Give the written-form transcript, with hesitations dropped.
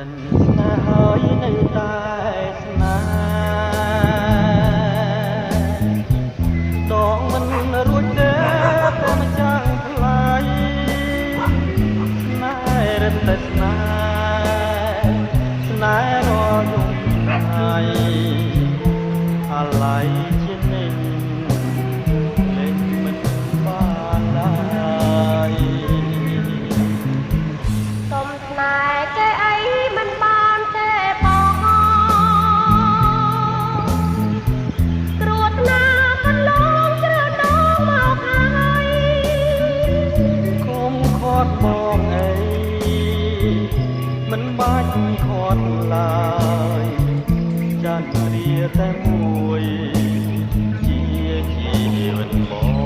ចិនស្នេហ៍ហើយនៅតែស្នេហ៍ដងមិនរួចទេតែមិនចាំងថ្លៃស្នេហ៍រឹតតែស្នេហ៍ស្នេហ៍រាល់យប់ថ្ងៃអាឡ័យជានិច្ចលេងមិនបានឡើយសុំស្នេហ៍ចេះអីមិនបានទេបងគ្រួតណាកន្លងជ្រើដងមកហើយគុំខាត់បងអីមិនបាច់ខាត់ឡើយចន្ទរាតែមួយជាជីវិតបង